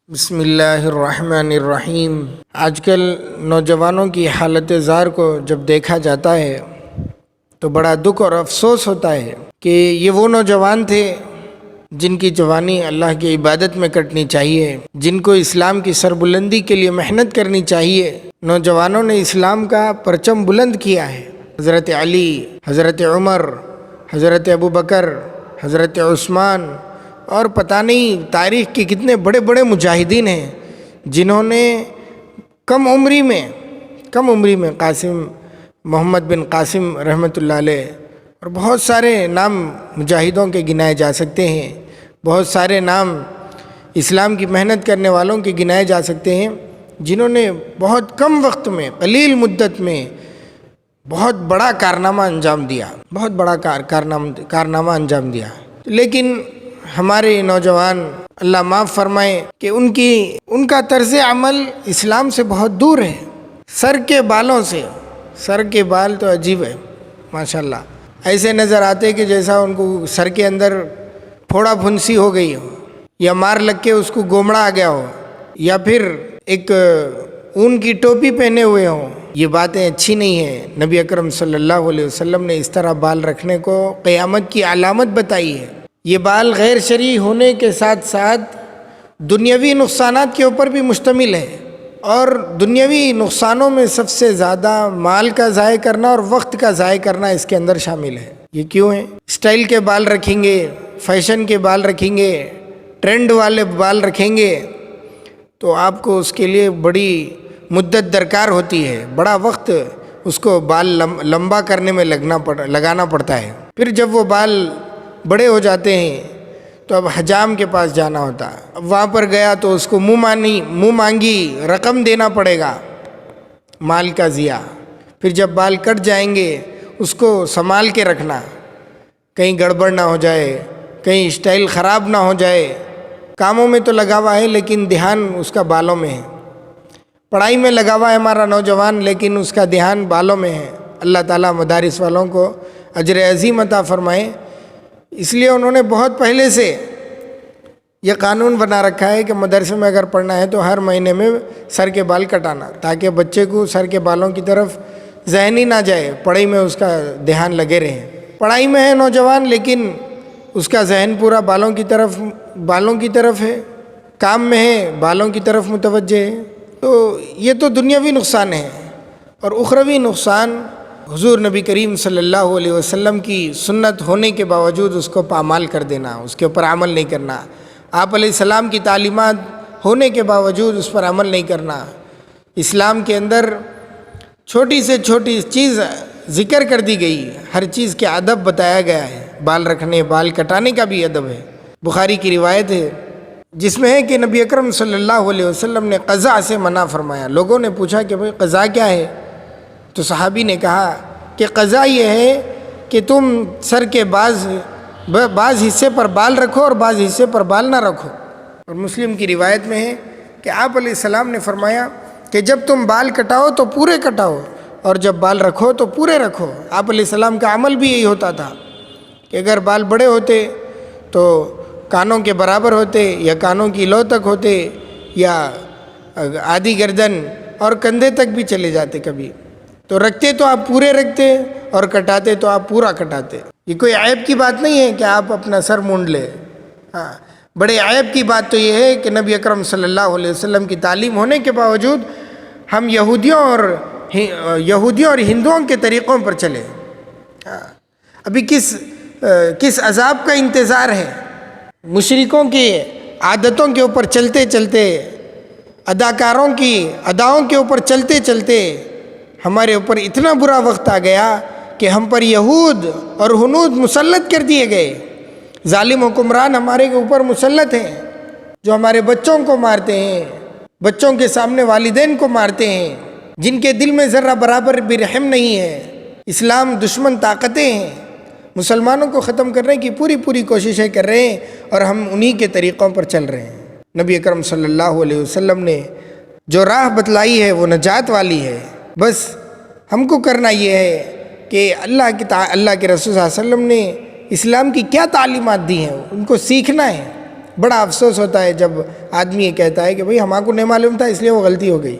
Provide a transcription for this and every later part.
بسم اللہ الرحمن الرحیم۔ آج کل نوجوانوں کی حالت زار کو جب دیکھا جاتا ہے تو بڑا دکھ اور افسوس ہوتا ہے کہ یہ وہ نوجوان تھے جن کی جوانی اللہ کی عبادت میں کٹنی چاہیے، جن کو اسلام کی سربلندی کے لیے محنت کرنی چاہیے۔ نوجوانوں نے اسلام کا پرچم بلند کیا ہے۔ حضرت علی، حضرت عمر، حضرت ابوبکر، حضرت عثمان اور پتہ نہیں تاریخ کے کتنے بڑے بڑے مجاہدین ہیں جنہوں نے کم عمری میں قاسم محمد بن قاسم رحمۃ اللہ علیہ اور بہت سارے نام مجاہدوں کے گنائے جا سکتے ہیں، بہت سارے نام اسلام کی محنت کرنے والوں کے گنائے جا سکتے ہیں جنہوں نے بہت کم وقت میں، قلیل مدت میں بہت بڑا کارنامہ انجام دیا، بہت بڑا کارنامہ انجام دیا۔ لیکن ہمارے نوجوان، اللہ معاف فرمائے کہ ان کا طرز عمل اسلام سے بہت دور ہے۔ سر کے بال تو عجیب ہے، ماشاءاللہ، ایسے نظر آتے کہ جیسا ان کو سر کے اندر پھوڑا پھنسی ہو گئی ہو، یا مار لگ کے اس کو گومڑا آ گیا ہو، یا پھر ایک اون کی ٹوپی پہنے ہوئے ہوں۔ یہ باتیں اچھی نہیں ہیں۔ نبی اکرم صلی اللہ علیہ وسلم نے اس طرح بال رکھنے کو قیامت کی علامت بتائی ہے۔ یہ بال غیر شرعی ہونے کے ساتھ ساتھ دنیاوی نقصانات کے اوپر بھی مشتمل ہے، اور دنیاوی نقصانوں میں سب سے زیادہ مال کا ضائع کرنا اور وقت کا ضائع کرنا اس کے اندر شامل ہے۔ یہ کیوں ہے؟ اسٹائل کے بال رکھیں گے، فیشن کے بال رکھیں گے، ٹرینڈ والے بال رکھیں گے تو آپ کو اس کے لیے بڑی مدت درکار ہوتی ہے، بڑا وقت اس کو بال لمبا کرنے میں لگانا پڑتا ہے۔ پھر جب وہ بال بڑے ہو جاتے ہیں تو اب حجام کے پاس جانا ہوتا، اب وہاں پر گیا تو اس کو منہ مانگی رقم دینا پڑے گا، مال کا ضیاع۔ پھر جب بال کٹ جائیں گے اس کو سنبھال کے رکھنا، کہیں گڑبڑ نہ ہو جائے، کہیں اسٹائل خراب نہ ہو جائے۔ کاموں میں تو لگا ہوا ہے لیکن دھیان اس کا بالوں میں ہے، پڑھائی میں لگا ہوا ہے ہمارا نوجوان لیکن اس کا دھیان بالوں میں ہے۔ اللہ تعالیٰ مدارس والوں کو اجر عظیم عطا فرمائے۔ اس لیے انہوں نے بہت پہلے سے یہ قانون بنا رکھا ہے کہ مدرسے میں اگر پڑھنا ہے تو ہر مہینے میں سر کے بال کٹانا، تاکہ بچے کو سر کے بالوں کی طرف ذہن ہی نہ جائے، پڑھائی میں اس کا دھیان لگے رہے۔ پڑھائی میں ہے نوجوان لیکن اس کا ذہن پورا بالوں کی طرف ہے، کام میں ہے بالوں کی طرف متوجہ ہے۔ تو یہ تو دنیاوی نقصان ہے، اور اخروی نقصان حضور نبی کریم صلی اللہ علیہ وسلم کی سنت ہونے کے باوجود اس کو پامال کر دینا، اس کے اوپر عمل نہیں کرنا، آپ علیہ السلام کی تعلیمات ہونے کے باوجود اس پر عمل نہیں کرنا۔ اسلام کے اندر چھوٹی سے چھوٹی چیز ذکر کر دی گئی، ہر چیز کے ادب بتایا گیا ہے، بال رکھنے، بال کٹانے کا بھی ادب ہے۔ بخاری کی روایت ہے جس میں ہے کہ نبی اکرم صلی اللہ علیہ وسلم نے قضاء سے منع فرمایا۔ لوگوں نے پوچھا کہ بھئی قضاء کیا ہے؟ تو صحابی نے کہا کہ قضاء یہ ہے کہ تم سر کے بعض حصے پر بال رکھو اور بعض حصے پر بال نہ رکھو۔ اور مسلم کی روایت میں ہے کہ آپ علیہ السلام نے فرمایا کہ جب تم بال کٹاؤ تو پورے کٹاؤ، اور جب بال رکھو تو پورے رکھو۔ آپ علیہ السلام کا عمل بھی یہی ہوتا تھا کہ اگر بال بڑے ہوتے تو کانوں کے برابر ہوتے، یا کانوں کی لو تک ہوتے، یا آدھی گردن اور کندھے تک بھی چلے جاتے کبھی، تو رکھتے تو آپ پورے رکھتے اور کٹاتے تو آپ پورا کٹاتے۔ یہ کوئی عیب کی بات نہیں ہے کہ آپ اپنا سر مونڈ لیں، ہاں، بڑے عیب کی بات تو یہ ہے کہ نبی اکرم صلی اللہ علیہ وسلم کی تعلیم ہونے کے باوجود ہم یہودیوں اور ہندوؤں کے طریقوں پر چلے۔ ابھی کس عذاب کا انتظار ہے؟ مشرکوں کی عادتوں کے اوپر چلتے چلتے، اداکاروں کی اداؤں کے اوپر چلتے چلتے ہمارے اوپر اتنا برا وقت آ گیا کہ ہم پر یہود اور ہنود مسلط کر دیے گئے۔ ظالم حکمران ہمارے اوپر مسلط ہیں جو ہمارے بچوں کو مارتے ہیں، بچوں کے سامنے والدین کو مارتے ہیں، جن کے دل میں ذرہ برابر بھی رحم نہیں ہے۔ اسلام دشمن طاقتیں ہیں، مسلمانوں کو ختم کرنے کی پوری کوششیں کر رہے ہیں، اور ہم انہی کے طریقوں پر چل رہے ہیں۔ نبی اکرم صلی اللہ علیہ وسلم نے جو راہ بتلائی ہے وہ نجات والی ہے۔ بس ہم کو کرنا یہ ہے کہ اللہ کے رسول صلی اللہ علیہ وسلم نے اسلام کی کیا تعلیمات دی ہیں ان کو سیکھنا ہے، بڑا افسوس ہوتا ہے جب آدمی یہ کہتا ہے کہ بھئی ہمارے کو نہیں معلوم تھا اس لیے وہ غلطی ہو گئی۔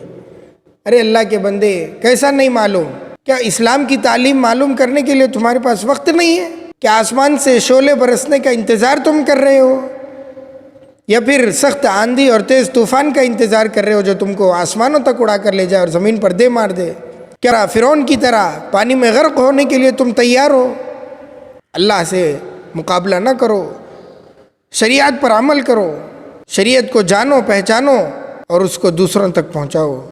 ارے اللہ کے بندے، کیسا نہیں معلوم؟ کیا اسلام کی تعلیم معلوم کرنے کے لیے تمہارے پاس وقت نہیں ہے؟ کیا آسمان سے شعلے برسنے کا انتظار تم کر رہے ہو، یا پھر سخت آندھی اور تیز طوفان کا انتظار کر رہے ہو جو تم کو آسمانوں تک اڑا کر لے جائے اور زمین پر دے مار دے؟ کیا فرعون کی طرح پانی میں غرق ہونے کے لیے تم تیار ہو؟ اللہ سے مقابلہ نہ کرو، شریعت پر عمل کرو، شریعت کو جانو، پہچانو اور اس کو دوسروں تک پہنچاؤ۔